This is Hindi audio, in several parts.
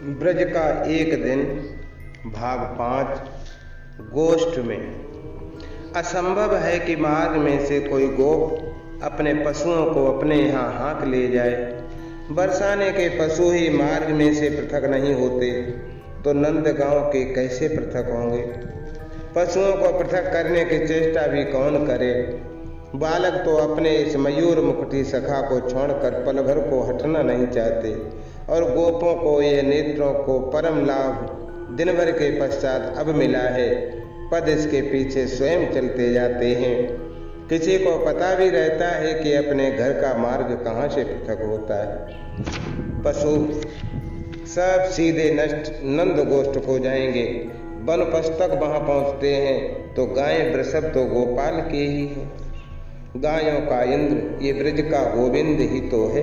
ब्रज का एक दिन भाग 5। गोष्ठ में असंभव है कि मार्ग में से कोई गोप अपने पशुओं को अपने यहाँ हाँक ले जाए। बरसाने के पशु ही मार्ग में से पृथक नहीं होते तो नंदगांव के कैसे पृथक होंगे। पशुओं को पृथक करने की चेष्टा भी कौन करे। बालक तो अपने इस मयूर मुकुटी सखा को छोड़कर पल भर को हटना नहीं चाहते और गोपों को ये नेत्रों को परम लाभ दिन भर के पश्चात अब मिला है। पद इसके पीछे स्वयं चलते जाते हैं। किसी को पता भी रहता है कि अपने घर का मार्ग कहाँ से पृथक होता है। पशु सब सीधे नष्ट नंद गोष्ठ को जाएंगे। वनपथ तक वहां पहुंचते हैं तो गायें वृषभ तो गोपाल के ही हैं। गायों का इंद्र ये ब्रज का गोविंद ही तो है।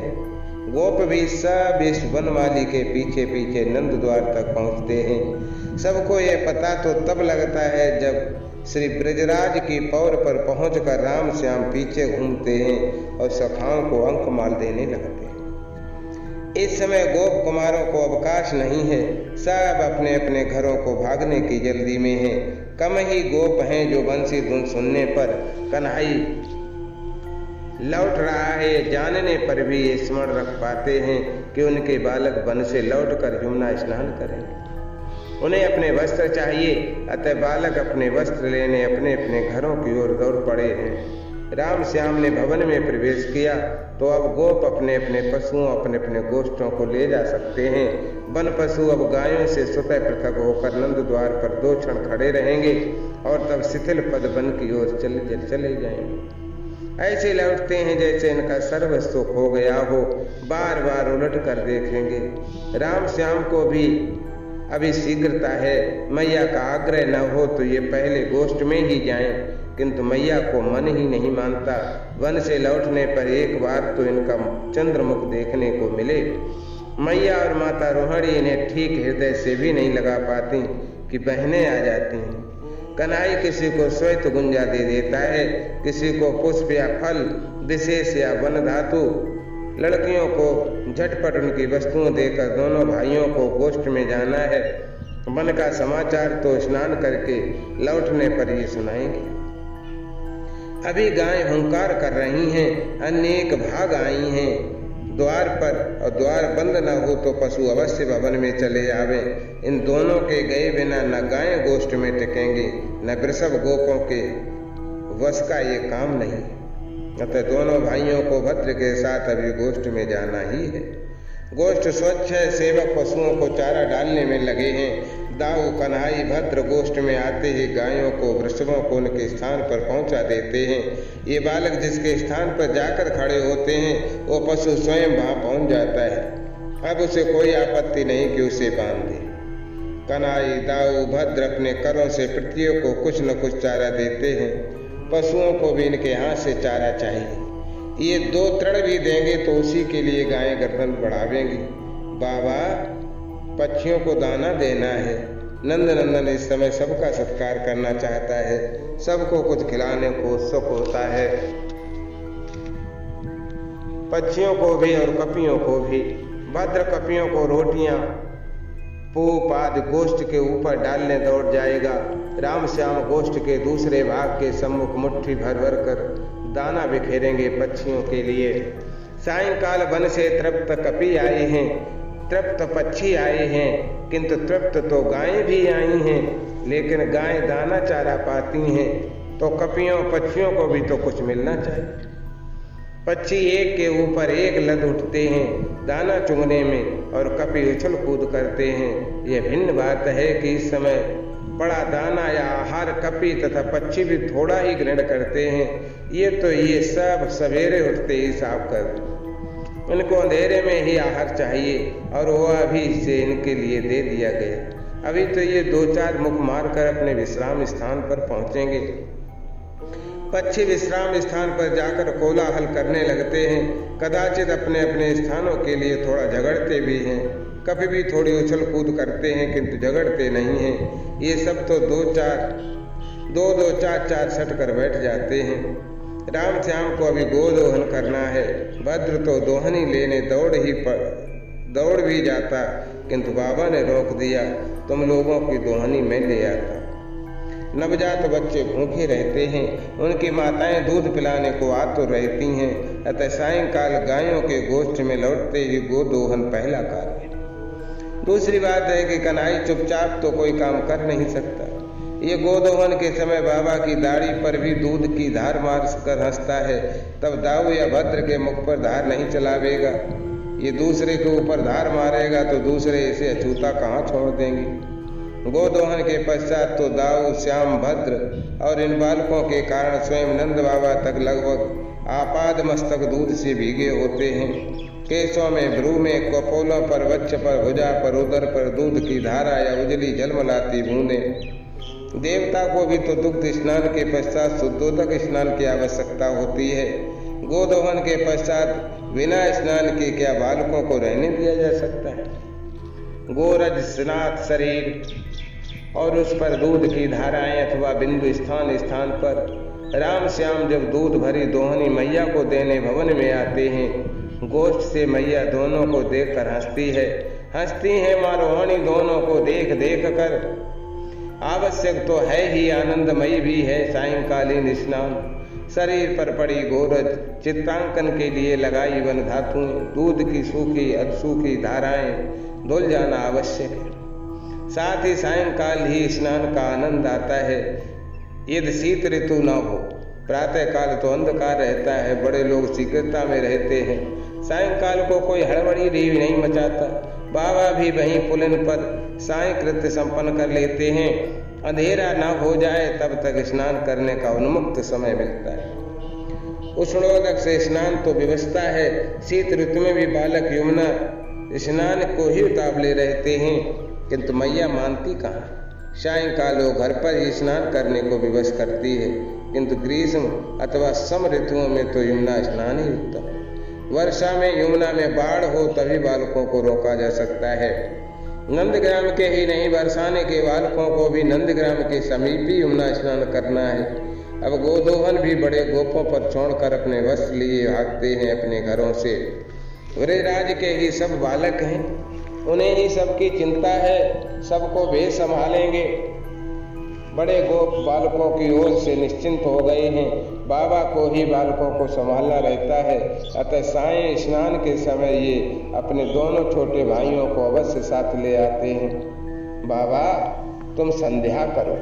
गोप भी सब इस वनमाली के पीछे पीछे नंद द्वार तक पहुंचते हैं। सबको ये पता तो तब लगता है जब श्री ब्रजराज की पौर पर पहुंचकर राम श्याम पीछे घूमते हैं और सखाओं को अंक माल देने लगते हैं। इस समय गोप कुमारों को अवकाश नहीं है। सब अपने अपने घरों को भागने की जल्दी में हैं। कम ही गोप हैं जो बंसी धुन सुनने पर कन्हई लौट रहा है जानने पर भी ये स्मरण रख पाते हैं कि उनके बालक वन से लौटकर यमुना स्नान करें। उन्हें अपने वस्त्र चाहिए, अतः बालक अपने वस्त्र लेने अपने अपने घरों की ओर दौड़ पड़े हैं। राम श्याम ने भवन में प्रवेश किया तो अब गोप अपने अपने पशुओं अपने अपने गोष्ठों को ले जा सकते हैं। वन पशु अब गायों से स्वतः पृथक होकर नंद द्वार पर 2 क्षण खड़े रहेंगे और तब शिथिल पद वन की ओर चले जाएंगे। ऐसे लौटते हैं जैसे इनका सर्व सुख हो गया हो। बार बार उलट कर देखेंगे। राम श्याम को भी अभी शीघ्रता है। मैया का आग्रह न हो तो ये पहले गोष्ठ में ही जाएं, किंतु मैया को मन ही नहीं मानता। वन से लौटने पर एक बार तो इनका चंद्रमुख देखने को मिले। मैया और माता रोहिणी इन्हें ठीक हृदय से भी नहीं लगा पाती कि बहनें आ जाती हैं। कन्हई किसी को श्वेत गुंजा दे देता है, किसी को पुष्प या फल विशेष या वन धातु। लड़कियों को झटपट उनकी वस्तुएं देकर दोनों भाइयों को गोष्ठ में जाना है। वन का समाचार तो स्नान करके लौटने पर ये सुनाएंगे। अभी गायें हुंकार कर रही हैं, अनेक भाग आई हैं द्वार पर, और द्वार बंद न हो तो पशु अवश्य भवन में चले आवे। इन दोनों के गए बिना न गायें गोष्ठ में टिकेंगी न वृषभ गोपों के वश का ये काम नहीं। अतः दोनों भाइयों को भद्र के साथ अभी गोष्ठ में जाना ही है। गोष्ठ स्वच्छ है। सेवक पशुओं को चारा डालने में लगे हैं। दाऊ कन्हई भद्र गोष्ठ में आते ही गायों को वृषभों को उनके स्थान पर पहुंचा देते हैं। ये बालक जिसके स्थान पर जाकर खड़े होते हैं वो पशु स्वयं वहां पहुंच जाता है। अब उसे कोई आपत्ति नहीं कि उसे बांध दे। कन्हई दाऊ भद्र अपने करों से प्रत्येक को कुछ न कुछ चारा देते हैं। पशुओं को भी इनके हाथ से चारा चाहिए। ये 2 तृण भी देंगे तो उसी के लिए गायें गर्दन बढ़ावेंगी। बाबा पक्षियों को दाना देना है। नंद नंदन इस समय सबका सत्कार करना चाहता है। सबको कुछ खिलाने को उत्सुक होता है। पक्षियों को भी और कपियों को भी। भद्र कपियों को रोटियां पूप आदि गोष्ठ के ऊपर डालने दौड़ जाएगा। राम श्याम गोष्ठ के दूसरे भाग के सम्मुख मुट्ठी भर भर कर दाना बिखेरेंगे पक्षियों के लिए। सायंकाल वन से तृप्त कपि आए हैं, तृप्त पक्षी आए हैं, किंतु तृप्त तो गायें भी आई हैं। लेकिन गायें दाना चारा पाती हैं तो कपियों पक्षियों को भी तो कुछ मिलना चाहिए। पक्षी एक के ऊपर एक लद उठते हैं दाना चुगने में और कपि उछल कूद करते हैं। यह भिन्न बात है कि इस समय बड़ा दाना या आहार कपि तथा पक्षी भी थोड़ा ही ग्रहण करते हैं। ये सब सवेरे उठते ही साफ कर। इनको अंधेरे में ही आहार चाहिए और वो अभी से इनके लिए दे दिया गया। अभी तो ये 2-4 मुख मारकर अपने विश्राम स्थान पर पहुंचेंगे। पक्षी विश्राम स्थान पर जाकर कोलाहल करने लगते हैं। कदाचित अपने अपने स्थानों के लिए थोड़ा झगड़ते भी हैं। कभी भी थोड़ी उछल कूद करते हैं किंतु झगड़ते नहीं हैं। ये सब तो 2-2 4-4 सट कर बैठ जाते हैं। राम श्याम को अभी गोदोहन करना है। भद्र तो दोहनी लेने दौड़ भी जाता किंतु बाबा ने रोक दिया, तुम लोगों की दोहनी मैं ले आता। नवजात बच्चे भूखे रहते हैं, उनकी माताएं दूध पिलाने को आतुर रहती हैं, अतः सायंकाल गायों के गोष्ठ में लौटते ही गोदोहन पहला कार्य। दूसरी बात है कि कन्हई चुपचाप तो कोई काम कर नहीं सकता। ये गोदोहन के समय बाबा की दाढ़ी पर भी दूध की धार मार कर हंसता है, तब दाऊ या भद्र के मुख पर धार नहीं चलावेगा। ये दूसरे के ऊपर धार मारेगा तो दूसरे इसे अछूता कहाँ छोड़ देंगे। गोदोहन के पश्चात तो दाऊ, श्याम, भद्र और इन बालकों के कारण स्वयं नंद बाबा तक लगभग आपाद मस्तक दूध से भीगे होते हैं। केशों में, भ्रू में, कपोलों पर, वक्ष पर, भुजा पर, उदर पर दूध की धारा या उजली झलमलाती बूंदें। देवता को भी तो दुग्ध स्नान के पश्चात शुद्धोदक स्नान की आवश्यकता होती है। गोदोहन के पश्चात बिना स्नान के क्या बालकों को रहने दिया जा सकता है। गोरज स्नात शरीर और उस पर दूध की धाराएं अथवा बिंदु स्थान स्थान पर राम श्याम जब दूध भरी दोहनी मैया को देने भवन में आते हैं, गोष्ठ से मैया दोनों को देखकर हंसती है माँ रोहिणी दोनों को देख देख कर। आवश्यक तो है ही, आनंदमयी भी है सायंकालीन स्नान। शरीर पर पड़ी गोरज, चित्रांकन के लिए लगाई वन धातुएं, दूध की सूखी अधसूखी धाराएं धुल जाना आवश्यक है। साथ ही सायंकाल ही स्नान का आनंद आता है। यदि शीत ऋतु न हो, प्रातः काल तो अंधकार रहता है, बड़े लोग शीघ्रता में रहते हैं, सायंकाल को कोई हड़बड़ी भी नहीं मचाता। बाबा भी वहीं पुलिन पर साय कृत्य संपन्न कर लेते हैं। अंधेरा न हो जाए तब तक स्नान करने का उन्मुक्त समय मिलता है। उष्णोदक से स्नान तो व्यवस्था है। शीत ऋतु में भी बालक यमुना स्नान को ही उतावले रहते हैं, किंतु मैया मानती कहाँ। सायंकाल वो घर पर ही स्नान करने को विवश करती है, किंतु ग्रीष्म अथवा सम ऋतुओं में तो यमुना स्नान ही उत्तम। वर्षा में यमुना में बाढ़ हो तभी बालकों को रोका जा सकता है। नंदग्राम के ही नहीं, बरसाने के बालकों को भी नंदग्राम के समीप ही यमुना स्नान करना है। अब गोदोहन भी बड़े गोपों पर छोड़कर अपने वस्त्र लिए भागते हैं अपने घरों से। वृराज के ही सब बालक हैं, उन्हें ही सबकी चिंता है, सबको वे संभालेंगे। बड़े गोप बालकों की ओर से निश्चिंत हो गए हैं, बाबा को ही बालकों को संभालना रहता है। अतः साय स्नान के समय ये अपने दोनों छोटे भाइयों को अवश्य साथ ले आते हैं। बाबा तुम संध्या करो।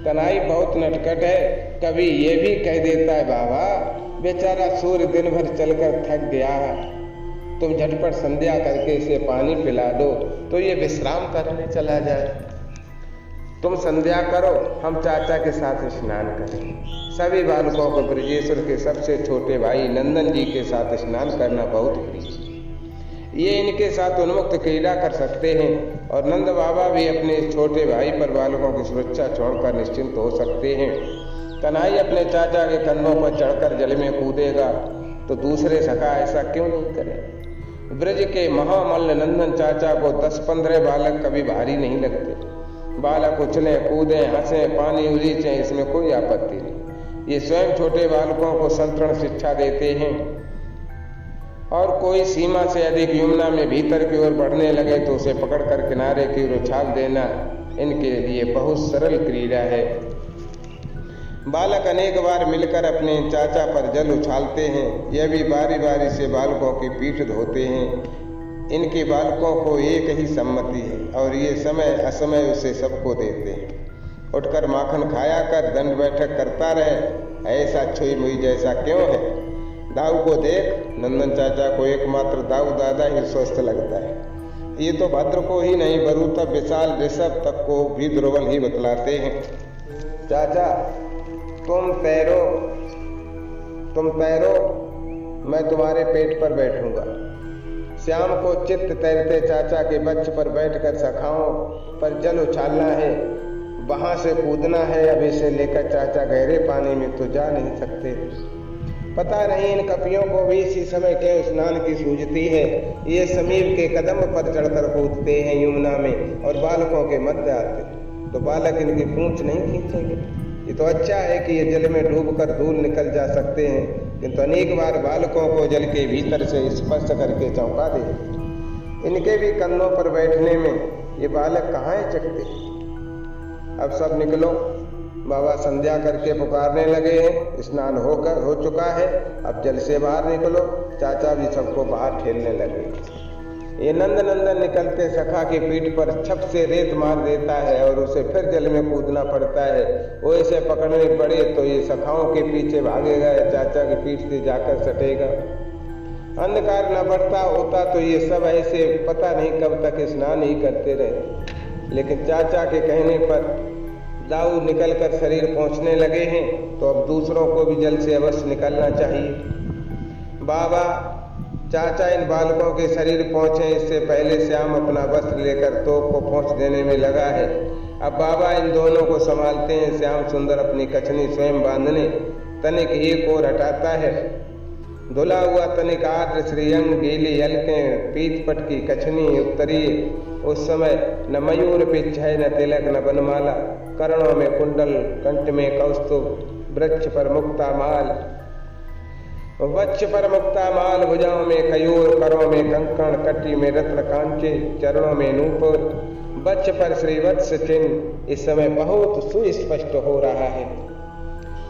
कन्हई बहुत नटखट है, कभी ये भी कह देता है बाबा बेचारा सूर्य दिन भर चलकर थक गया है, तुम झटपट संध्या करके इसे पानी पिला दो तो ये विश्राम करने चला जाए। तुम संध्या करो, हम चाचा के साथ स्नान करें। सभी बालकों को ब्रजेश्वर के सबसे छोटे भाई नंदन जी के साथ स्नान करना बहुत प्रिय। ये इनके साथ उन्मुक्त क्रीड़ा कर सकते हैं और नंद बाबा भी अपने छोटे भाई पर बालकों की सुरक्षा छोड़कर निश्चिंत हो सकते हैं। कन्हई अपने चाचा के कंधों पर चढ़कर जल में कूदेगा तो दूसरे सखा ऐसा क्यों नहीं करे। ब्रज के महामल्ल नंदन चाचा को 10-15 बालक कभी भारी नहीं लगते। बालक उछले कूदें, हंसें, पानी उलीचें, इसमें कोई आपत्ति नहीं। ये स्वयं छोटे बालकों को संतरण शिक्षा देते हैं और कोई सीमा से अधिक यमुना में भीतर की ओर बढ़ने लगे तो उसे पकड़कर किनारे की ओर उछाल देना इनके लिए बहुत सरल क्रीड़ा है। बालक अनेक बार मिलकर अपने चाचा पर जल उछालते हैं। यह भी बारी बारी से बालकों की पीठ धोते हैं। इनके बालकों को एक ही सम्मति है और ये समय असमय उसे सबको देते हैं। उठकर माखन खाया कर दंड बैठक करता रहे, ऐसा छुई मुई जैसा क्यों है। दाऊ को देख, नंदन चाचा को एकमात्र दाऊ दादा ही स्वस्थ लगता है। ये तो भद्र को ही नहीं बरूतब विशाल ऋषभ तक को भी दुर्बल ही बतलाते हैं। चाचा तुम तैरो, मैं तुम्हारे पेट पर बैठूंगा। श्याम को चित्त तैरते चाचा के बच्च पर बैठकर सखाओं पर जल उछालना है, वहां से कूदना है। अब इसे लेकर चाचा गहरे पानी में तो जा नहीं सकते। पता नहीं इन कपियों को भी इसी समय क्यों स्नान की सूझती है। ये समीप के कदम पर चढ़कर कूदते हैं यमुना में और बालकों के मध्य आते, तो बालक इनकी पूंछ नहीं खींचेंगे। ये तो अच्छा है कि ये जल में डूबकर दूर निकल जा सकते हैं, किंतु अनेक बार बालकों को जल के भीतर से स्पर्श करके चौंका दे। इनके भी कंधों पर बैठने में ये बालक कहाँ है चकते। अब सब निकलो, बाबा संध्या करके पुकारने लगे हैं, स्नान हो चुका है, अब जल से बाहर निकलो। चाचा भी सबको बाहर ठेलने लगे। ये नंदनंदन निकलते सखा की पीठ पर छप से रेत मार देता है और उसे फिर जल में कूदना पड़ता है। वो इसे पकड़ने पड़े तो ये सखाओं के पीछे भागेगा, चाचा की पीठ से जाकर सटेगा। अंधकार न बढ़ता होता तो ये सब ऐसे पता नहीं कब तक स्नान ही करते रहे। लेकिन चाचा के कहने पर दाऊ निकलकर शरीर पहुंचने लगे हैं, तो अब दूसरों को भी जल से अवश्य निकलना चाहिए। बाबा चाचा इन बालकों के शरीर पहुंचे, इससे पहले श्याम अपना वस्त्र लेकर तोप को पहुंच देने में लगा है। अब बाबा इन दोनों को संभालते हैं। श्याम सुंदर अपनी कछनी स्वयं बांधने तनिक एक ओर हटाता है। धुला हुआ तनिक आर्द्र श्रीअंग गीली हल्कें पीत पट की कछनी उत्तरी। उस समय न मयूर पिच्छ है, न तिलक, न बनमाला, कर्णों में कुंडल, कंठ में कौस्तुभ, वृक्ष पर मुक्ता माल, वक्ष पर मुक्ता माल, भुजाओं में कयूर, करों में कंकण, कटी में रत्न कांचे, चरणों में नूपुर, वक्ष पर श्रीवत्स चिन्ह। इस समय बहुत सुस्पष्ट हो रहा है।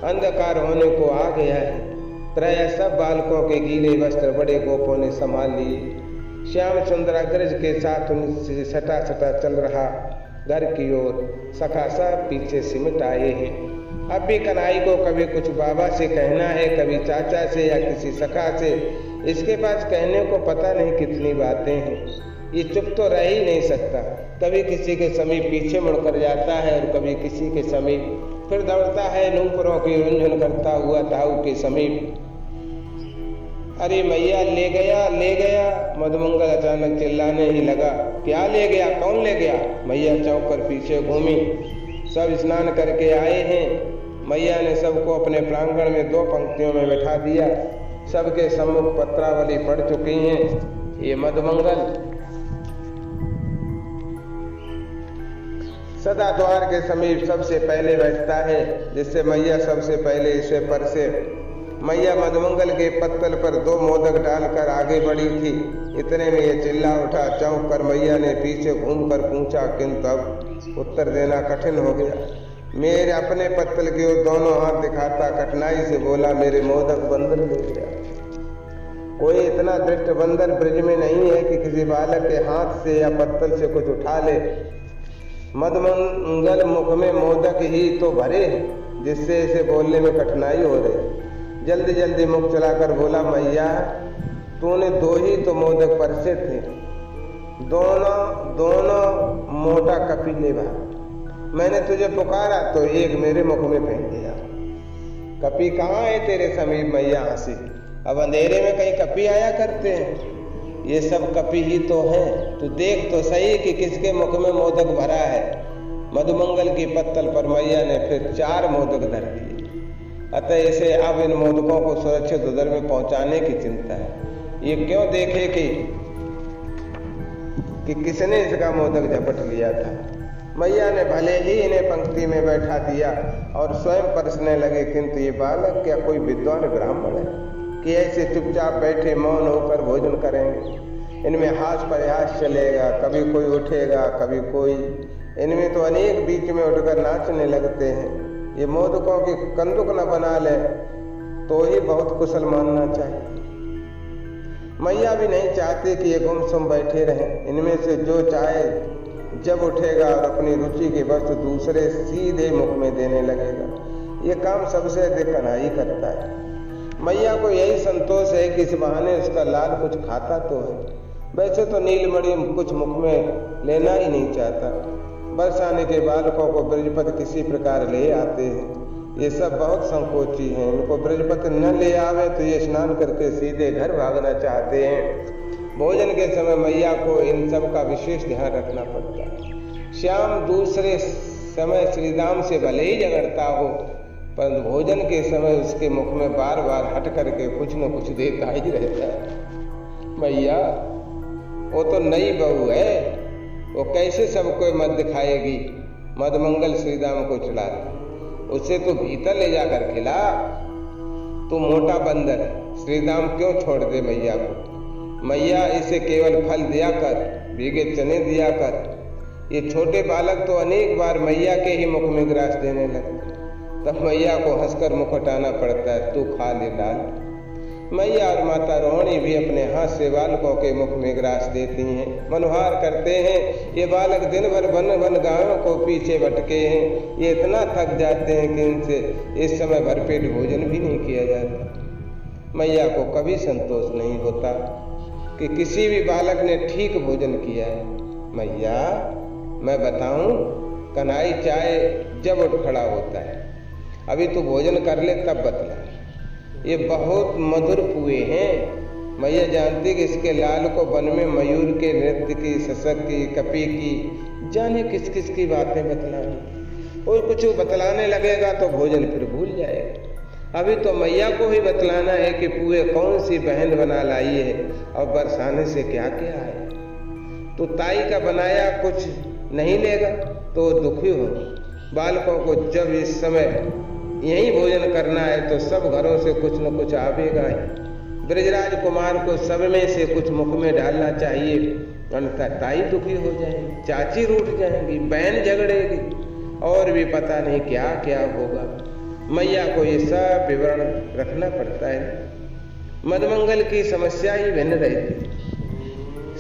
अंधकार होने को आ गया है। प्राय सब बालकों के गीले वस्त्र बड़े गोपों ने संभाल लिए। श्याम सुंदर अग्रज के साथ उनसे सटा सटा चल रहा घर की ओर। सखा सब पीछे सिमट आए हैं। अब भी कन्हई को कभी कुछ बाबा से कहना है, कभी चाचा से या किसी सखा से। इसके पास कहने को पता नहीं कितनी बातें हैं। ये चुप तो रह ही नहीं सकता। कभी किसी के समीप पीछे मुड़कर जाता है और कभी किसी के समीप, फिर दौड़ता है नूपुरों की रुंझुन करता हुआ ताऊ के समीप। अरे मैया ले गया, ले गया। मधुमंगल अचानक चिल्लाने ही लगा, क्या ले गया, कौन ले गया? मैया चौंक कर पीछे घूमी। सब स्नान करके आए हैं। मैया ने सबको अपने प्रांगण में 2 पंक्तियों में बैठा दिया। सबके सम्मुख पत्रावली पड़ चुकी हैं। ये मधुमंगल सदा द्वार के समीप सबसे पहले बैठता है, जिससे मैया सबसे पहले इसे परसे। मैया मधुमंगल के पत्तल पर 2 मोदक डालकर आगे बढ़ी थी। इतने में ये चिल्ला उठा। चौंक कर मैया ने पीछे घूमकर पूछा, किंतु अब उत्तर देना कठिन हो गया। मेरे अपने पत्तल के ओर दोनों हाथ दिखाता कठिनाई से बोला, मेरे मोदक बंदर ले गया। कोई इतना दृष्ट बंदर ब्रज में नहीं है कि किसी बालक के हाथ से या पत्तल से कुछ उठा ले। मधुमंगल मुख में मोदक ही तो भरे, जिससे इसे बोलने में कठिनाई हो रही। जल्दी जल्दी मुख चलाकर बोला, मैया तूने 2 ही तो मोदक परसे थे, दोनों मोटा कपी ले भा। मैंने तुझे पुकारा तो एक मेरे मुख में फेंक दिया। कपी कहाँ है तेरे समीप? मैया हंसी। अब अंधेरे में कहीं कपी आया करते हैं? ये सब कपी ही तो हैं। तू देख तो सही कि किसके मुख में मोदक भरा है। मधुमंगल की पत्तल पर मैया ने फिर 4 मोदक धर दिए। अतः इसे अब इन मोदकों को सुरक्षित उधर में पहुंचाने की चिंता है। ये क्यों देखे कि किसने इसका मोदक झपट लिया था। मैया ने भले ही इन्हें पंक्ति में बैठा दिया और स्वयं परसने लगे, किंतु ये बालक क्या कोई विद्वान ब्राह्मण है कि ऐसे चुपचाप बैठे मौन होकर भोजन करेंगे? इनमें हास प्रयास चलेगा, कभी कोई उठेगा, कभी कोई। इनमें तो अनेक बीच में उठकर नाचने लगते हैं। ये मोदकों की कंदुक न बना ले तो ही बहुत कुशल मानना चाहिए। मैया भी नहीं चाहती कि ये गुमसुम बैठे रहें। इनमें से जो चाहे जब उठेगा और अपनी रुचि के वस्तु दूसरे सीधे मुख में देने लगेगा। ये काम सबसे अधिक कन्हई करता है। मैया को यही संतोष है कि इस बहाने उसका लाल कुछ खाता तो है। वैसे तो नीलमणि कुछ मुख में लेना ही नहीं चाहता। बरसाने के बालकों को ब्रजपति किसी प्रकार ले आते हैं। ये सब बहुत संकोची हैं। इनको ब्रजपति न ले आवे तो ये स्नान करके सीधे घर भागना चाहते हैं। भोजन के समय मैया को इन सब का विशेष ध्यान रखना पड़ता है। श्याम दूसरे समय श्रीराम से भले ही झगड़ता हो, परंतु भोजन के समय उसके मुख में बार बार हट करके कुछ न कुछ देता ही रहता है। मैया वो तो नई बहू है, वो कैसे सबको मत दिखाएगी? मधुमंगल श्रीराम को चिढ़ा, उसे तो भीतर ले जाकर खिला। तू मोटा बंदर है, श्रीराम क्यों छोड़ दे मैया को? मैया इसे केवल फल दिया कर, भीगे चने दिया कर। ये छोटे बालक तो अनेक बार मैया के ही मुख में ग्रास देने लगते, तब मैया को हंसकर मुख हटाना पड़ता है, तू खा ले लाल। मैया और माता रोहिणी भी अपने हाथ से बालकों के मुख में ग्रास देती हैं, मनोहार करते हैं। ये बालक दिन भर वन वन गायों को पीछे भटके हैं, ये इतना थक जाते हैं कि इनसे इस समय भरपेट भोजन भी नहीं किया जाता। मैया को कभी संतोष नहीं होता कि किसी भी बालक ने ठीक भोजन किया है। मैया मैं बताऊं, कन्हई चाहे जब उठ खड़ा होता है, अभी तू भोजन कर ले तब बतला। ये बहुत मधुर पुए हैं। मैया जानती कि इसके लाल को वन में मयूर के नृत्य की, ससक की, कपी की, जाने किस किस की बातें बतलानी। और कुछ बतलाने लगेगा तो भोजन फिर भूल जाएगा। अभी तो मैया को ही बतलाना है कि पुए कौन सी बहन बना लाई है और बरसाने से क्या क्या है। तो ताई का बनाया कुछ नहीं लेगा तो दुखी हो। बालकों को जब इस समय यही भोजन करना है तो सब घरों से कुछ न कुछ आवेगा ही। ब्रजराज कुमार को सब में से कुछ मुख में डालना चाहिए, अन्यथा ताई दुखी हो जाएगी, चाची रूठ जाएंगी, बहन झगड़ेगी और भी पता नहीं क्या क्या होगा। मैया को ये सब विवरण रखना पड़ता है। मदमंगल की समस्या ही भिन्न रहती।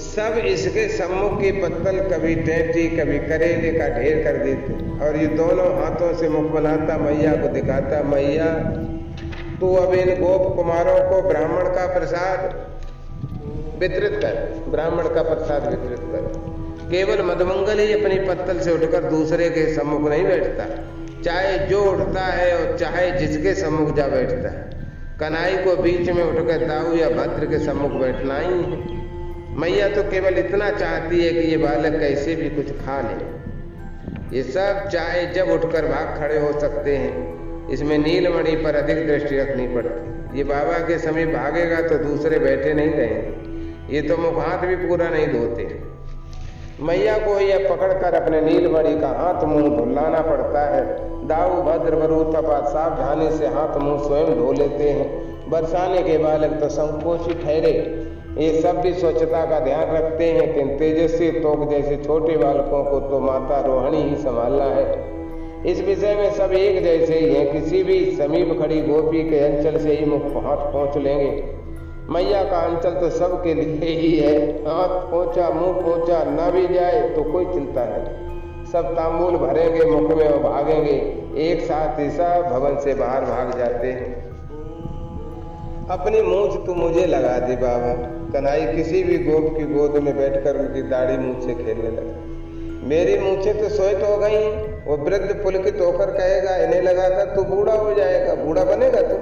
सब इसके सम्मुख की पत्तल कभी टेंटी कभी करेले का ढेर कर देते और ये दोनों हाथों से मुख बनाता मैया को दिखाता, मैया तू अब इन गोप कुमारों को ब्राह्मण का प्रसाद वितरित कर, ब्राह्मण का प्रसाद वितरित कर। केवल मदमंगल ही अपनी पत्तल से उठकर दूसरे के सम्मुख नहीं बैठता, चाहे जो उठता है और चाहे जिसके सम्मुख जा बैठता है। कन्हई को बीच में उठकर दाऊ या भद्र के सम्मुख बैठना ही है। मैया तो केवल इतना चाहती है कि ये बालक कैसे भी कुछ खा ले। ये सब चाहे जब उठकर भाग खड़े हो सकते हैं, इसमें नीलमणि पर अधिक दृष्टि रखनी पड़ती। ये बाबा के समीप भागेगा तो दूसरे बैठे नहीं रहेंगे, ये तो मुख हाथ भी पूरा नहीं धोते। मैया को यह पकड़कर अपने नीलमणि का हाथ मुंह धुलाना पड़ता है। दाऊ भद्र बरू तपा सावधानी से हाथ मुंह स्वयं धो लेते हैं। बरसाने के बालक तो संकोची ठहरे, ये सब भी स्वच्छता का ध्यान रखते हैं कि तेजस्वी तोक जैसे छोटे बालकों को तो माता रोहिणी ही संभालना है। इस विषय में सब एक जैसे ही हैं, किसी भी समीप खड़ी गोपी के अंचल से ही मुख हाथ पहुँच लेंगे। मैया का अंचल तो सबके लिए ही है, हाथ पहुँचा मुंह पहुँचा न भी जाए तो कोई चिंता नहीं। सब तांबूल भरेंगे मुख में और भागेंगे, एक साथ ही सब भवन से बाहर भाग जाते हैं। अपनी मूंछ तू मुझे लगा दे बाबा। कन्हई किसी भी गोप की गोद में बैठकर उनकी दाढ़ी मूंछ से खेलने लगा। मेरी मूंछें तो सोच हो गई, वो वृद्ध पुलकित होकर कहेगा, इन्हें लगाकर तू बूढ़ा हो जाएगा, बूढ़ा बनेगा तू?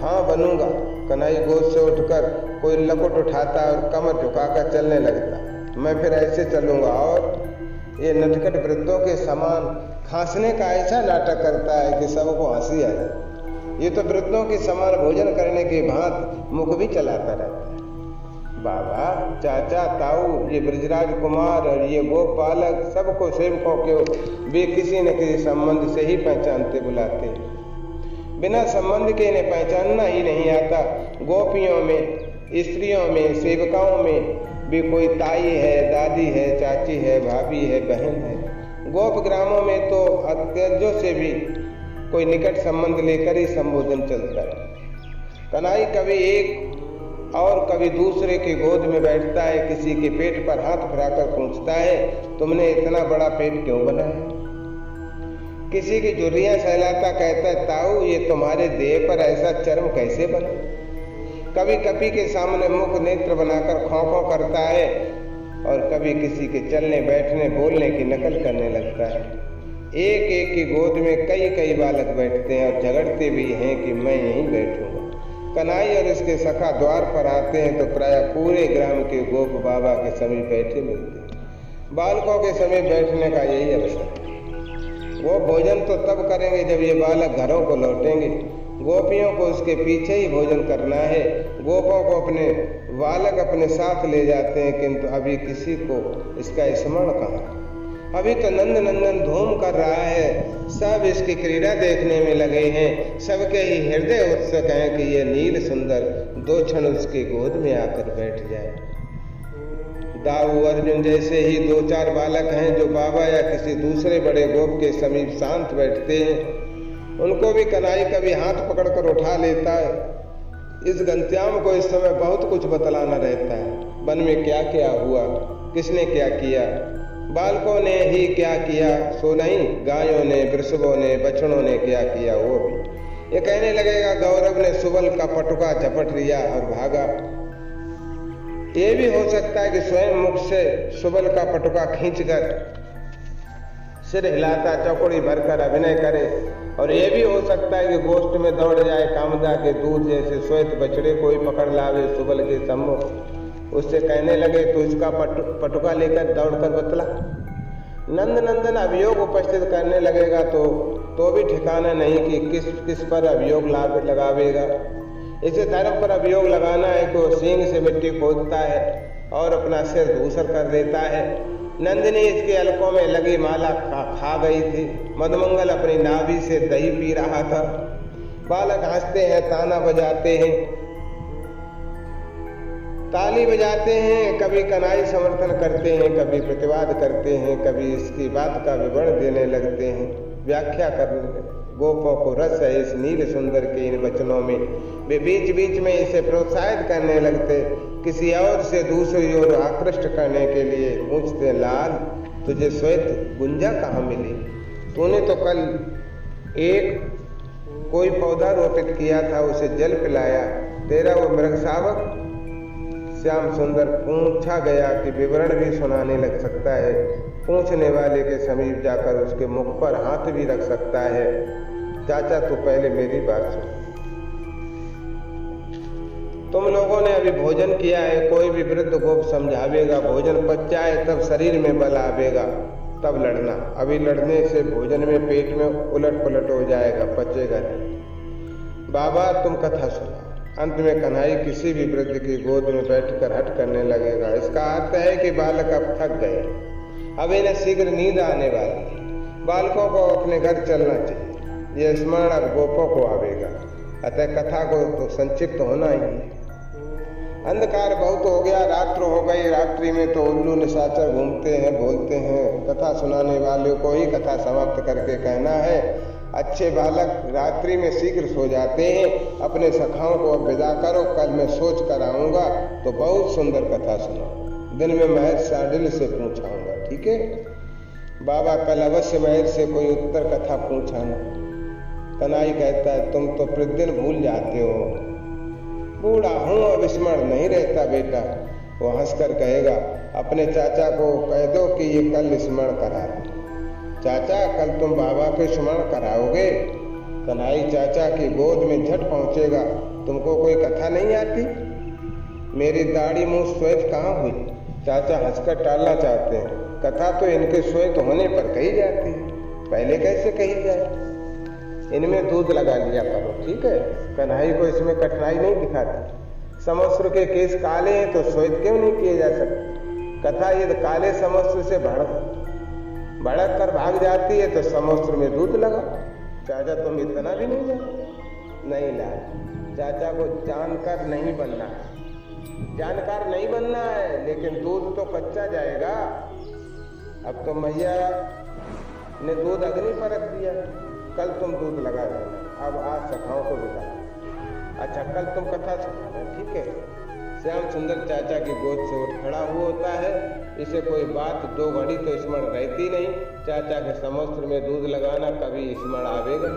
हाँ बनूंगा। कन्हई गोद से उठकर कोई लकुट उठाता और कमर झुकाकर चलने लगता। मैं फिर ऐसे चलूंगा और ये नटखट वृद्धों के समान खांसने का ऐसा नाटक करता है कि सबको हंसी आ जाए। ये तो वृद्धों के समान भोजन करने के बाद मुख भी चलाता रहता है। बाबा, चाचा, ताऊ, ये ब्रजराज कुमार और ये गोप बालक सबको सेवकों के वे किसी न किसी संबंध से ही पहचानते बुलाते हैं। बिना संबंध के इन्हें पहचानना ही नहीं आता। गोपियों में, स्त्रियों में, सेवकाओं में भी कोई ताई है, दादी है, चाची है, भाभी है, बहन है। गोप ग्रामों में तो अत्यजों से भी कोई निकट संबंध लेकर ही संबोधन चलता है। कन्हई कभी एक और कभी दूसरे की गोद में बैठता है, किसी के पेट पर हाथ फिराकर पूछता है, तुमने इतना बड़ा पेट क्यों बनाया? किसी की झुर्रियां सहलाता कहता है, ताऊ ये तुम्हारे देह पर ऐसा चर्म कैसे बना? कभी कपी के सामने मुख नेत्र बनाकर खौं-खौं करता है और कभी किसी के चलने बैठने बोलने की नकल करने लगता है। एक एक की गोद में कई कई बालक बैठते हैं और झगड़ते भी हैं कि मैं यहीं बैठूंगा। कन्हई और इसके सखा द्वार पर आते हैं तो प्राय पूरे ग्राम के गोप बाबा के समीप बैठे मिलते हैं। बालकों के समीप बैठने का यही अवसर है। वो भोजन तो तब करेंगे जब ये बालक घरों को लौटेंगे। गोपियों को उसके पीछे ही भोजन करना है। गोपों को अपने बालक अपने साथ ले जाते हैं, किंतु अभी किसी को इसका स्मरण कहाँ। अभी तो नंद नंदन धूम कर रहा है, सब इसकी क्रीड़ा देखने में लगे हैं। सबके ही हृदय उत्सुक हैं कि ये नील सुंदर दो क्षण उसकी गोद में आकर बैठ जाए। दाऊ अर्जुन जैसे ही दो चार बालक हैं जो बाबा या किसी दूसरे बड़े गोप के समीप शांत बैठते हैं, उनको भी कन्हई कभी हाथ पकड़कर उठा लेता है। इस घनश्याम को इस समय बहुत कुछ बतलाना रहता है। वन में क्या क्या हुआ, किसने क्या किया, बालकों ने ही क्या किया सो नहीं, गायों ने, वृषभों ने, बछड़ों ने क्या किया वो भी। ये कहने लगेगा गौरव ने सुबल का पटुका झपट लिया और भागा। ये भी हो सकता है कि स्वयं मुख से सुबल का पटुका खींचकर सिर हिलाता चौकड़ी भरकर अभिनय करे, और ये भी हो सकता है कि गोष्ठ में दौड़ जाए कामदा के दूध जैसे श्वेत बछड़े कोई पकड़ लावे सुबल के सम्मुख, उससे कहने लगे तो इसका पटुका लेकर दौड़कर बतला। नंद नंदन अभियोग उपस्थित करने लगेगा तो भी ठिकाना नहीं कि किस किस पर अभियोग लगावेगा। इसे धर्म पर अभियोग लगाना है कि वो सींग से मिट्टी खोदता है और अपना सिर धूसर कर देता है। नंदिनी इसके अलकों में लगी माला खा गई थी। मदमंगल अपनी नाभि से दही पी रहा था। बालक हंसते हैं, ताना बजाते हैं, ताली बजाते हैं, कभी कन्हई समर्थन करते हैं, कभी प्रतिवाद करते हैं, कभी इसकी बात का विवरण देने लगते हैं, व्याख्या करने लगते। गोपों को रस है इस नील सुंदर के इन वचनों में। वे बीच बीच में इसे प्रोत्साहित करने लगते, किसी और से दूसरी ओर आकृष्ट करने के लिए पूछते, लाल तुझे श्वेत गुंजा कहाँ मिली? तूने तो कल एक कोई पौधा रोपित किया था, उसे जल पिलाया, तेरा वो मृग शावक? श्याम सुंदर पूछा गया कि विवरण भी सुनाने लग सकता है, पूछने वाले के समीप जाकर उसके मुख पर हाथ भी रख सकता है। चाचा तू पहले मेरी बात सुन। तुम लोगों ने अभी भोजन किया है, कोई भी वृद्ध गोप समझावेगा, भोजन पच जाए तब शरीर में बल आवेगा, तब लड़ना। अभी लड़ने से भोजन में पेट में उलट पलट हो जाएगा, पचेगा नहीं। बाबा तुम कथा सुना। अंत में कन्हई किसी भी वृद्ध की गोद में बैठकर हट करने लगेगा। इसका अर्थ है कि बालक अब थक गए, अब इन्हें शीघ्र नींद आने वाली है, बालकों को अपने घर चलना चाहिए। यह स्मरण अब गोपों को आवेगा, अतः कथा को तो संक्षिप्त होना ही है। अंधकार बहुत हो गया, रात्र हो गई। रात्रि में तो उल्लू निशाचर घूमते हैं, बोलते हैं। कथा सुनाने वाले को ही कथा समाप्त करके कहना है, अच्छे बालक रात्रि में शीघ्र सो जाते हैं, अपने सखाओं को अब विदा करो, कल मैं सोच कर आऊँगा तो बहुत सुंदर कथा सुनाऊँ। दिन में महर्षि शार्दूल से पूछाऊँगा, ठीक है बाबा? कल अवश्य महर्षि से कोई उत्तर कथा पूछाना। कन्हई कहता है, तुम तो प्रतिदिन भूल जाते हो, बूढ़ा हूँ अब स्मरण नहीं रहता बेटा। वो हंसकर कहेगा, अपने चाचा को कह दो कि ये कल स्मरण करा। चाचा कल तुम बाबा के स्मरण कराओगे? कन्हई चाचा की गोद में झट पहुंचेगा, तुमको कोई कथा नहीं आती? मेरी दाढ़ी मुंह श्वेत कहाँ हुई? चाचा हंसकर टालना चाहते हैं। कथा तो इनके श्वेत होने पर कही जाती है, पहले कैसे कही जाए? इनमें दूध लगा लिया करो, ठीक है? कन्हई को इसमें कठिनाई नहीं दिखाती। समस्त्र के केस काले हैं तो श्वेत क्यों नहीं किए जा सकते? कथा यदि काले समस्त्र से भड़क कर भाग जाती है तो समस्त्र में दूध लगा। चाचा तुम इतना भी नहीं जानते? नहीं लाल, चाचा को जानकर नहीं बनना है, जानकार नहीं बनना है, लेकिन दूध तो कच्चा जाएगा। अब तो मैया ने दूध अग्नि पर रख दिया, कल तुम दूध लगा देना। अब आज सखाओं को बिता। अच्छा कल तुम कथा सुनाना, ठीक है? श्याम सुंदर चाचा की गोद से उठ खड़ा हुआ होता है। इसे कोई बात दो घड़ी तो स्मरण रहती नहीं। चाचा के समस्त्र में दूध लगाना कभी स्मरण आवेगा।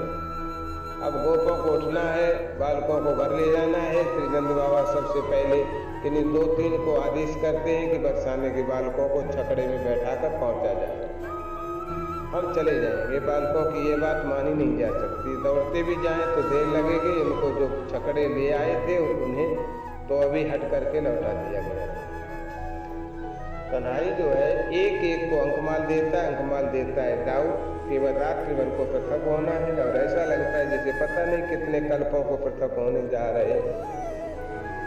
अब गोपों को उठना है, बालकों को घर ले जाना है। श्री नंद बाबा सबसे पहले किन्हीं 2-3 को आदेश करते हैं कि बरसाने के बालकों को छकड़े में बैठाकर पहुंचा जाए। हम चले जाएंगे। बालकों की ये बात मानी नहीं जा सकती, दौड़ते भी जाएं तो देर लगेगी। इनको जो छकड़े ले आए थे उन्हें तो अभी हट करके लौटा दिया गया। कन्हई जो है एक एक को अंकमाल देता है। दाऊ केवल रात्रि भर को पृथक होना है, और ऐसा लगता है जैसे पता नहीं कितने कल्पों को पृथक होने जा रहे।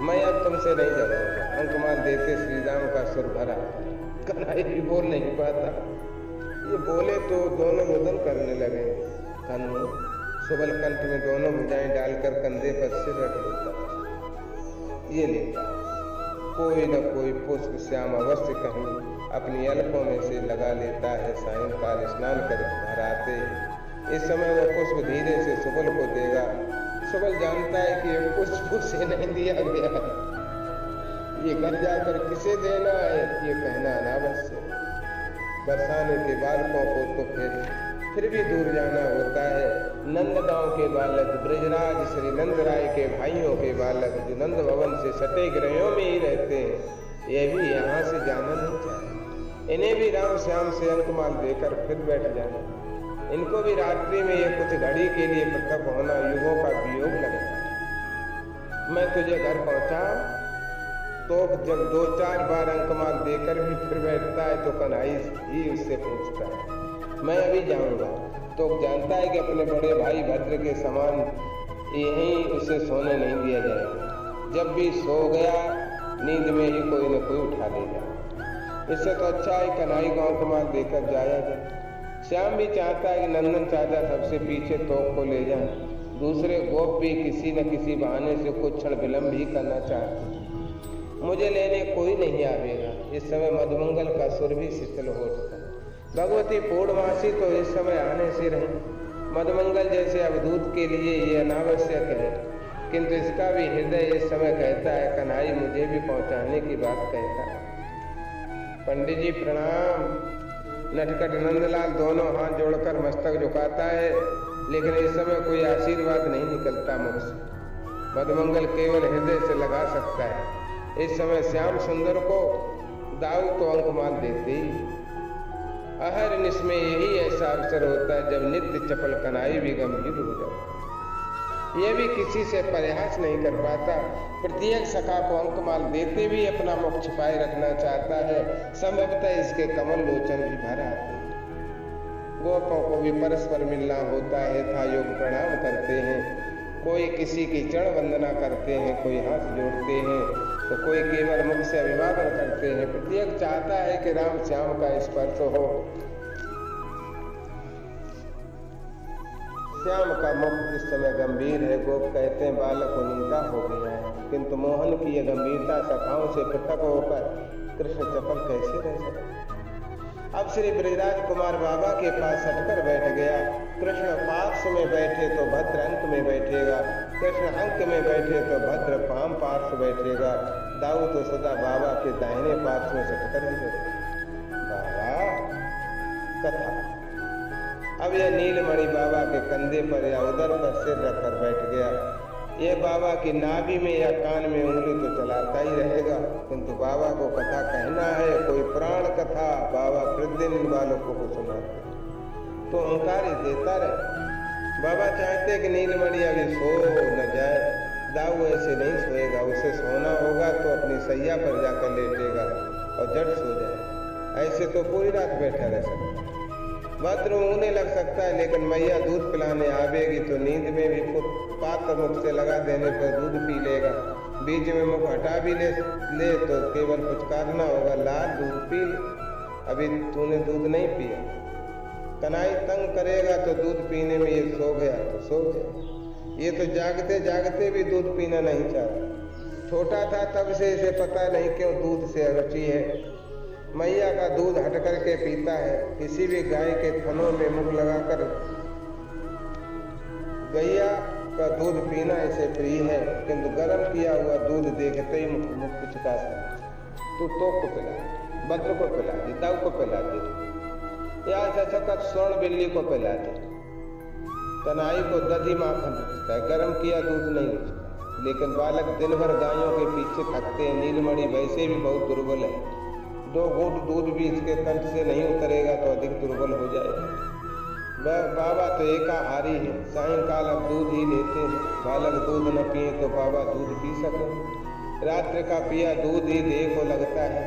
मैं अब तुमसे नहीं जाऊंगा। अंकमाल देते श्री राम का सुर भरा। कन्हई भी बोल नहीं पाता। ये बोले तो दोनों मुदन करने लगे। कन्हू सुबल कंठ में दोनों भुजाएं डालकर कंधे पर सिर रख लेता, ये लेता। कोई न कोई पुष्प श्याम अवश्य कहीं अपनी अलकों में से लगा लेता है। सायंकाल स्नान कर घर आते इस समय वह पुष्प धीरे से सुबल को देगा। सुबल जानता है कि ये पुष्प उसे नहीं दिया गया, ये घर जाकर किसे देना है, ये कहना अनावश्यक। बरसाने के बालकों को तो फिर भी दूर जाना होता है। नंदगांव के बालक ब्रजराज श्री नंद राय के भाइयों के बालक जो नंद भवन से सटे ग्रहों में ही रहते हैं, ये भी यहाँ से जाना नहीं चाहिए। इन्हें भी राम श्याम से अंकमाल देकर फिर बैठ जाना। इनको भी रात्रि में ये कुछ घड़ी के लिए पृथक होना युगों का वियोग लगता है। मैं तुझे घर पहुंचा तो जब 2-4 बार अंकमाल देकर भी फिर बैठता है तो कन्हई ही उससे पूछता है मैं अभी जाऊंगा। तो जानता है कि अपने बड़े भाई भद्र के समान यहीं उसे सोने नहीं दिया जाएगा। जब भी सो गया नींद में ही कोई न कोई उठा लेगा। इससे तो अच्छा है कन्हई को अंकमाल देकर जाया जाए। श्याम भी चाहता है कि नंदन चाचा सबसे पीछे तोप को ले जाए। दूसरे गोप भी किसी न किसी बहाने से कुछ क्षण विलंब ही करना चाहते। मुझे लेने कोई नहीं आवेगा। इस समय मधुमंगल का सुर भी शीतल हो उठता। भगवती पूर्णमासी तो इस समय आने से रही। मधुमंगल जैसे अवधूत के लिए ये अनावश्यक है, किंतु इसका भी हृदय इस समय कहता है कन्हई मुझे भी पहुंचाने की बात कहता है। पंडित जी प्रणाम। नटखट नंदलाल दोनों हाथ जोड़कर मस्तक झुकाता है, लेकिन इस समय कोई आशीर्वाद नहीं निकलता मुख से। मधुमंगल केवल हृदय से लगा सकता है। इस समय श्याम सुंदर को दाऊ तो अंकमाल देते ही। अहरनिश में यही ऐसा अवसर होता है जब नित्य चपल कन्हई भी गंभीर हो जाए। यह भी किसी से प्रयास नहीं कर पाता। प्रत्येक सखा को अंकमाल देते भी अपना मुख छिपाए रखना चाहता है। संभवतः इसके कमल लोचन भी भर आते हैं। गोपों को भी परस्पर मिलना होता है। था योग प्रणाम करते हैं, कोई किसी की चरण वंदना करते हैं, कोई हाथ जोड़ते हैं तो कोई केवल मुख से अभिवादन करते हैं। प्रत्येक चाहता है कि राम श्याम का स्पर्श हो। श्याम का मुख इस समय गंभीर है। गोप कहते हैं बालक उनीदा हो गया है, किंतु मोहन की यह गंभीरता सखाओं से पृथक होकर कृष्ण चपल कैसे रह सकते। अब श्री ब्रजराज कुमार बाबा के पास सटकर बैठ गया। कृष्ण पार्श्व में बैठे तो भद्र अंक में बैठेगा, कृष्ण अंक में बैठे तो भद्र पाम पार्श्व बैठेगा। दाऊ तो सदा बाबा के दाहिने पार्श्व में सटकर ही बैठे। बाबा कथा। अब यह नीलमणि बाबा के कंधे पर या उदर पर सिर रखकर बैठ गया। ये बाबा की नाभि में या कान में उंगली तो चलाता ही रहेगा, किंतु बाबा को कथा कहना है, कोई प्राण कथा बाबा प्रतिदिन इन बालकों को सुनाते तो ओंकार ही देता रहे। बाबा चाहते कि नीलमणि अभी सो न जाए। दाऊ ऐसे नहीं सोएगा, उसे सोना होगा तो अपनी सैया पर जाकर लेटेगा और जट सो जाए। ऐसे तो पूरी रात बैठा रह सकता। भद्र ऊँगने लग सकता है, लेकिन मैया दूध पिलाने आवेगी तो नींद में भी पात्र मुख से लगा देने पर दूध पी लेगा। बीच में मुख हटा भी ले तो केवल पुचकारना होगा, लाल दूध पी। अभी तूने दूध नहीं पिया। कन्हई तंग करेगा तो दूध पीने में ये सो गया तो सो गया। ये तो जागते जागते भी दूध पीना नहीं चाहता। छोटा था तब से इसे पता नहीं क्यों दूध से रुचि है। मैया का दूध हट करके पीता है। किसी भी गाय के थनों में मुख लगाकर गैया का दूध पीना इसे प्रिय है, किंतु गर्म किया हुआ दूध देखते ही मुख पिचका तू तो को पिला, भद्र को पिला दे, दाऊ को पिला दे, या सचकर स्वर्ण बिल्ली को पिला दे। कन्हई को दधी माखन रुचता है, गर्म किया दूध नहीं रुचता। लेकिन बालक दिन भर गायों के पीछे थकते हैं। नीलमणि वैसे भी बहुत दुर्बल है। 2 घूंट दूध भी इसके कंठ से नहीं उतरेगा तो अधिक दुर्बल हो जाएगा। बाबा तो एकाहारी है, सायंकाल अब दूध ही लेते हैं। बालक दूध न पिए तो बाबा दूध पी सके। रात्रि का पिया दूध ही देह को लगता है।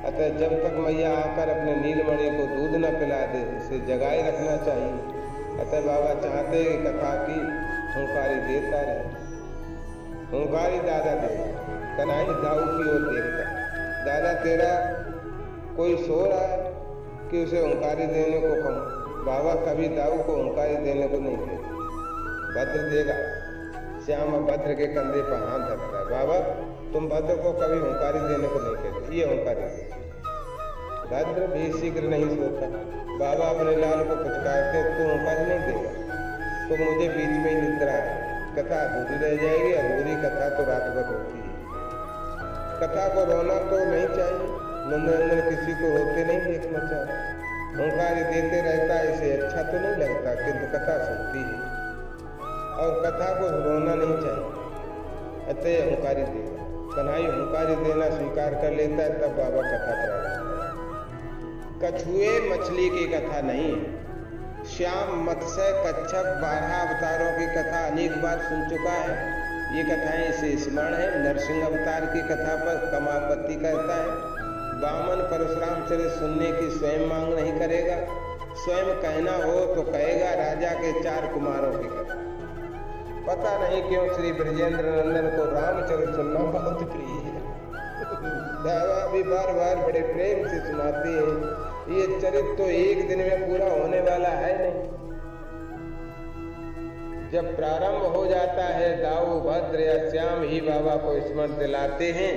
अतः जब तक मैया आकर अपने नीलमणि को दूध न पिला दे, इसे जगाए रखना चाहिए। अतः बाबा चाहते हैं कथा की हुंकारी देता रहे। हुंकारी दादा दे। कन्हई दाऊ की ओर देखता, दादा तेरा कोई सो रहा है। कि उसे ओंकारी देने को कहूँ। बाबा कभी दाऊ को ओंकारी देने को नहीं कहते। भद्र देगा। श्याम भद्र के कंधे पर हाथ धरता है। बाबा तुम भद्र को कभी ओंकारी देने को नहीं कहते, ये ओंकारी दे। भद्र भी शीघ्र नहीं सोता। बाबा अपने लाल को पुचकारते, तू ओंकारी नहीं देगा तो मुझे बीच में ही निद्रा है, कथा अधूरी रह जाएगी। अधूरी कथा तो रात भर होती है। कथा को रोना तो नहीं चाहिए। नंदनंदन किसी को रोते नहीं देखना चाहिए। ओंकारी देते रहता है, इसे अच्छा तो नहीं लगता, किंतु कथा सुनती है और कथा को रोना नहीं चाहिए। अतः ओंकारी देगा। कन्हई ओंकारी देना स्वीकार कर लेता है, तब बाबा कथा प्रारंभ करता है। कछुए मछली की कथा नहीं है। श्याम मत्स्य कच्छप 12 अवतारों की कथा अनेक बार सुन चुका है। ये कथाएं इसे स्मरण है। नरसिंह अवतार की कथा पर कम आपत्ति करता है। वामन परशुराम चरित्र सुनने की स्वयं मांग नहीं करेगा। स्वयं कहना हो तो कहेगा राजा के 4 कुमारों की कथा। पता नहीं क्यों श्री ब्रजेंद्र नंदन को रामचरित्र सुनना बहुत प्रिय है। दावा भी बार बार बड़े प्रेम से सुनाते हैं। ये चरित्र तो एक दिन में पूरा होने वाला है नहीं। जब प्रारंभ हो जाता है, दाऊ भद्र या श्याम ही बाबा को स्मरण दिलाते हैं,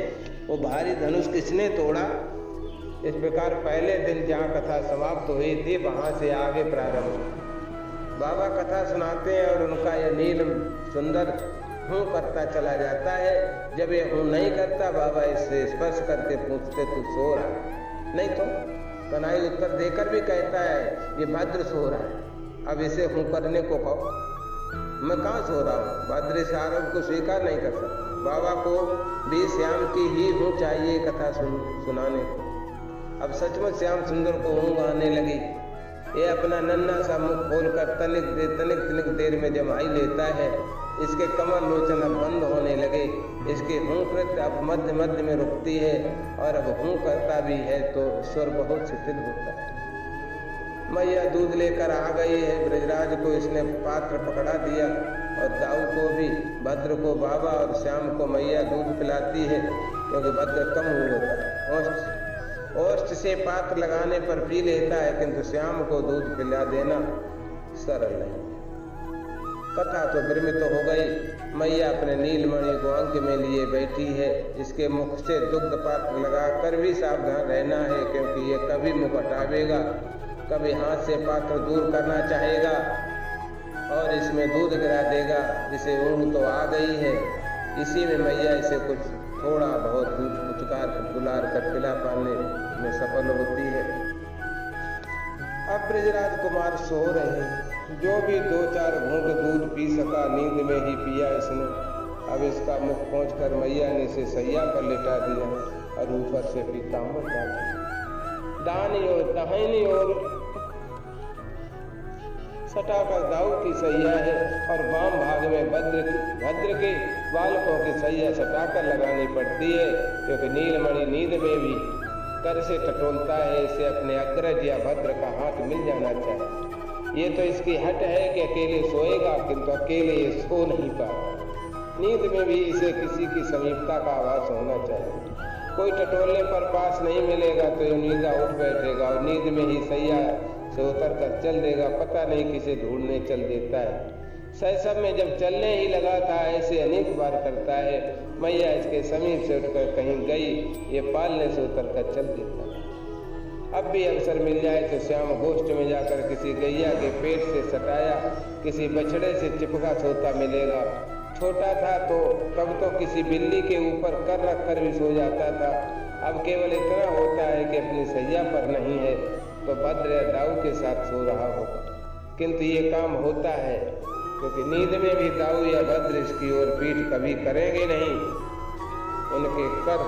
वो भारी धनुष किसने तोड़ा। इस प्रकार पहले दिन जहाँ कथा समाप्त हुई थी, वहां से आगे प्रारंभ। बाबा कथा सुनाते हैं और उनका यह नील सुंदर हूँ करता चला जाता है। जब ये हूँ नहीं करता, बाबा इससे स्पर्श करके पूछते तू सो रहा नहीं तो। कन्हई उत्तर देकर भी कहता है ये भद्र सो रहा है, अब इसे हूँ करने को कहो। मैं कहाँ सो रहा हूँ। भद्र इस आरोप को स्वीकार नहीं कर सकता। बाबा को भी श्याम की ही हूँ चाहिए कथा सुनाने को। अब सचमुच श्याम सुंदर को ऊँग आने लगी। ये अपना नन्हा सा मुख खोलकर तनिक देर में जमाई लेता है। इसके कमल लोचन अब बंद होने लगे। इसकी हूँ कृत्य अब मध्य मध्य में रुकती है और अब हूँ करता भी है तो स्वर बहुत शिथिल होता है। मैया दूध लेकर आ गई है। ब्रजराज को इसने पात्र पकड़ा दिया और दाऊ को भी। भद्र को बाबा और श्याम को मैया दूध पिलाती है, क्योंकि भद्र कम होता है। ओष्ठ से पात्र लगाने पर पी लेता है, किंतु श्याम को दूध पिला देना सरल नहीं। कथा तो विरमित तो हो गई। मैया अपने नीलमणि को अंक में लिए बैठी है। इसके मुख से दुग्ध पात्र लगाकर भी सावधान रहना है, क्योंकि ये कभी मुख हटावेगा, कभी हाथ से पात्र दूर करना चाहेगा और इसमें दूध गिरा देगा। इसे ऊँग तो आ गई है। इसी में मैया इसे कुछ थोड़ा बहुत दूध पुचकार दुलार कर पिला पाने में सफल होती है। अब ब्रजराज कुमार सो रहे हैं। जो भी 2-4 घूंट दूध पी सका, नींद में ही पिया इसने। अब इसका मुख पहुंचकर मैया ने इसे सैया पर लिटा दिया और ऊपर से पीताम्बर डाला। दाहिनी ओर दाहिनी ओर सटाकर दाऊ की सैया है और वाम भाग में भद्र के बालकों की सैया सटाकर लगानी पड़ती है, क्योंकि नीलमणि नींद में भी कर से टटोलता है। इसे अपने अग्रज या भद्र का हाथ मिल जाना चाहिए। ये तो इसकी हट है कि अकेले सोएगा, किंतु अकेले ये सो नहीं पाता। नींद में भी इसे किसी की समीपता का आभास होना चाहिए। कोई टटोलने पर पास नहीं मिलेगा तो ये नींदा उठ बैठेगा और नींद में ही सैया से उतर कर चल देगा। पता नहीं किसे ढूंढने चल देता है। शैशव में जब चलने ही लगा था, ऐसे अनेक बार करता है। मैया इसके समीप से उठकर कहीं गई, ये पालने से उतर कर चल देता है। अब भी अवसर मिल जाए तो श्याम गोष्ठ में जाकर किसी गैया के पेट से सटाया किसी बछड़े से चिपका सोता मिलेगा। छोटा था तो कब तो किसी बिल्ली के ऊपर कर रख कर भी सो जाता था। अब केवल इतना होता है कि अपनी सैया पर नहीं है तो भद्र या दाऊ के साथ सो रहा होगा, किंतु ये काम होता है क्योंकि नींद में भी दाऊ या भद्र इसकी ओर पीठ कभी करेंगे नहीं। उनके कर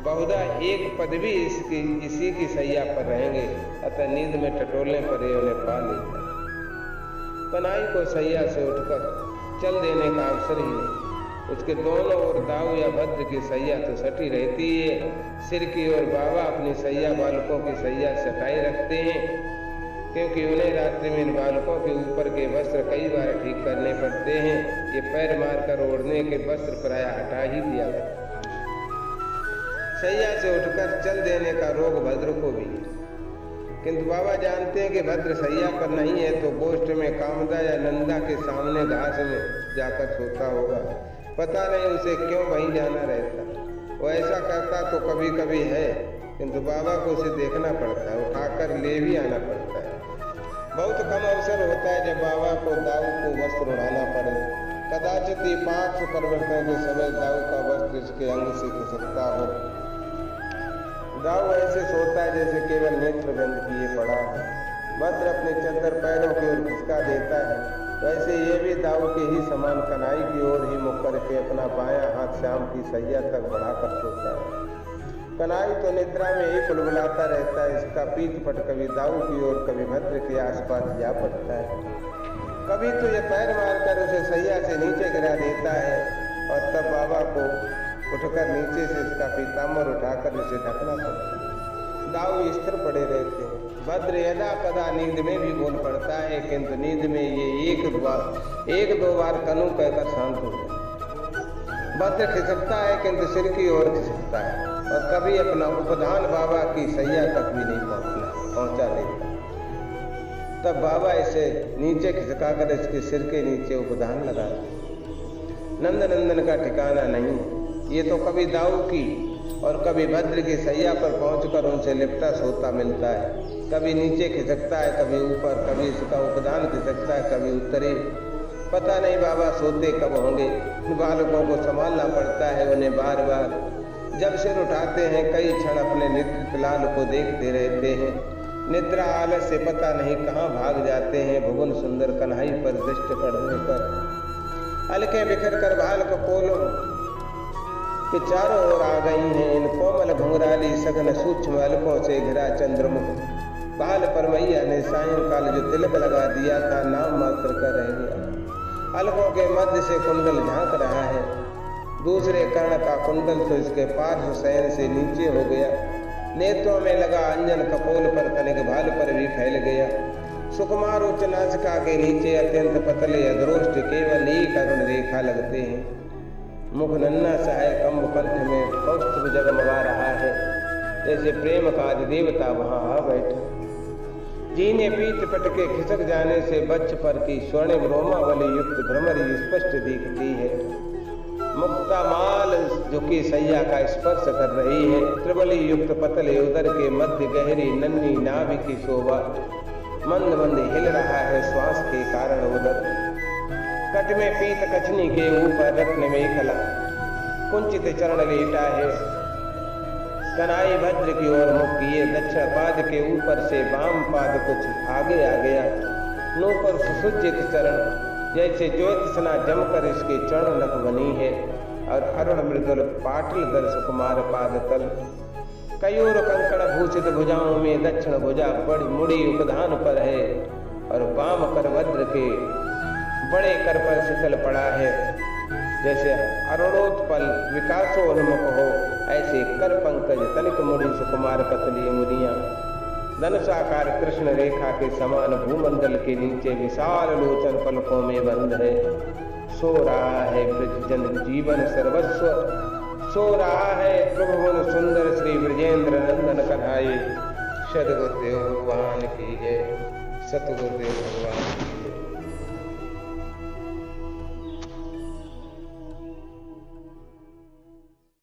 बहुधा एक पद भी इसी की सैया पर रहेंगे, अतः नींद में टटोलने पर ये उन्हें पा लेता। कन्हई को सैया से उठकर चल देने का अवसर ही नहीं। उसके दोनों ओर दाऊ या भद्र की सैया तो सटी रहती है। सिर की ओर बाबा अपनी सैया बालकों की सैया सटाई रखते हैं, क्योंकि उन्हें रात्रि में इन बालकों के ऊपर के वस्त्र कई बार ठीक करने पड़ते हैं। ये पैर मारकर ओढ़ने के वस्त्र प्राय हटा ही दिया गया। सैया से उठकर चल देने का रोग भद्र को भी, किंतु बाबा जानते हैं कि भद्र सैया पर नहीं है, तो गोष्ठ में कामदा या नंदा के सामने घास में जाकर सोता होगा। पता नहीं उसे क्यों वहीं जाना रहता। वो ऐसा करता तो कभी कभी है, किंतु बाबा को उसे देखना पड़ता है, उठाकर ले भी आना पड़ता है। बहुत कम अवसर होता है जब बाबा को दाऊ को वस्त्र उड़ाना पड़े। कदाचित ही पार्श्व परिवर्तन के समय दाऊ का वस्त्र इसके अंग से खिसकता हो। दाऊ ऐसे सोता है जैसे केवल नेत्र बंद किए पड़ा है। भद्र अपने चद्दर पैरों की ओर खिसका देता है, वैसे ये भी दाऊ के ही समान कन्हई की ओर ही मुख करके अपना बायां हाथ शाम की सैया तक बढ़ाकर सोता है। कन्हई तो निद्रा में ही कुलबुलाता रहता है। इसका पीठ पट कभी दाऊ की ओर कभी भद्र के आसपास जा पड़ता है। कभी तो ये पैर मारकर उसे सैया से नीचे गिरा देता है और तब बाबा को उठकर नीचे से इसका पीताम्बर उठाकर उसे ढकना पड़ता है। दाऊ स्थिर पड़े रहते हैं। भद्र यदा कदा नींद में भी बोल पड़ता है, किंतु नींद में ये एक दो बार कनू कहकर शांत होता है। भद्र खिसकता है किंतु सिर की ओर खिसकता है और कभी अपना उपधान बाबा की सैया तक भी नहीं पहुंचा देता। तब बाबा इसे नीचे खिसकाकर इसके सिर के नीचे उपधान लगाते। नंदनंदन का ठिकाना नहीं। ये तो कभी दाऊ की और कभी भद्र की सैया पर पहुंचकर उनसे लिपटा सोता मिलता है। कभी नीचे खिसकता है, कभी ऊपर, कभी इसका उपदान खिसकता है, कभी उत्तरे। पता नहीं बाबा सोते कब होंगे। बालकों को संभालना पड़ता है उन्हें बार बार। जब सिर उठाते हैं कई क्षण अपने नित्य लाल को देखते रहते हैं। निद्रा आलस से पता नहीं कहाँ भाग जाते हैं। भुवन सुंदर कन्हई पर दृष्टि पड़ने पर हल्के बिखर कर बाल कपोलों के चारों ओर आ गई हैं। इन कोमल घुंघराली सघन सूक्ष्म अलकों से घिरा चंद्रमुख बाल पर मैया ने सायंकाल जो तिलक लगा दिया था नाम मात्र का रह गया। अलकों के मध्य से कुंडल झांक रहा है। दूसरे कर्ण का कुंडल तो इसके पार्श्व शयन से नीचे हो गया। नेत्रों में लगा अंजन कपोल पर तनिक भाल पर भी फैल गया। सुकुमार उच्च नासिका के नीचे अत्यंत पतले अधरोष्ट केवल एक अरुण रेखा लगते हैं। मुख नन्ना सा है, कम कंठ में कौस्तुभ जगमगा रहा है, जैसे प्रेम का अधिदेवता वहां आ बैठा। जीने पीठ पटके खिसक जाने से बच्च पर की स्वर्णिम रोमावली युक्त भ्रमरी स्पष्ट दिखती है। मुक्ता माल झुकी सैया का स्पर्श कर रही है। त्रिबली युक्त पतले उदर के मध्य गहरी नन्ही नाभि की शोभा मंद मंद हिल रहा है श्वास के कारण उदर। कट में पीत कछनी के ऊपर रत्न में खला कुंचित चरण लेटा है। कन्हई भद्र की ओर मुख किए दक्षिण पाद के ऊपर से वाम पाद कुछ आगे आ गया। नो पर सुसज्जित चरण जैसे ज्योतिषना जमकर इसके चरण नख बनी है और अरुण मृदुल पाटल दर सुकुमार पाद तल। कयूर कंकड़ भूषित भुजाओं में दक्षिण भुजा बड़ी मुड़ी उपधान पर है और वाम कर भद्र के बड़े कर पर शिथिल पड़ा है। जैसे अरुणोत्पल विकासोन्मुख हो ऐसे कर पंकज तनिक मुड़ी सुकुमार पतली मुड़ियां धनुषाकार कृष्ण रेखा के समान भूमंडल के नीचे विशाल लोचन पलकों में बंद है। सो रहा है ब्रजजन जीवन सर्वस्व, सो रहा है प्रभुवन सुंदर श्री ब्रजेंद्र नंदन कन्हई। सदगुरुदेव भगवान की जय, सतगुरुदेव भगवान की जय।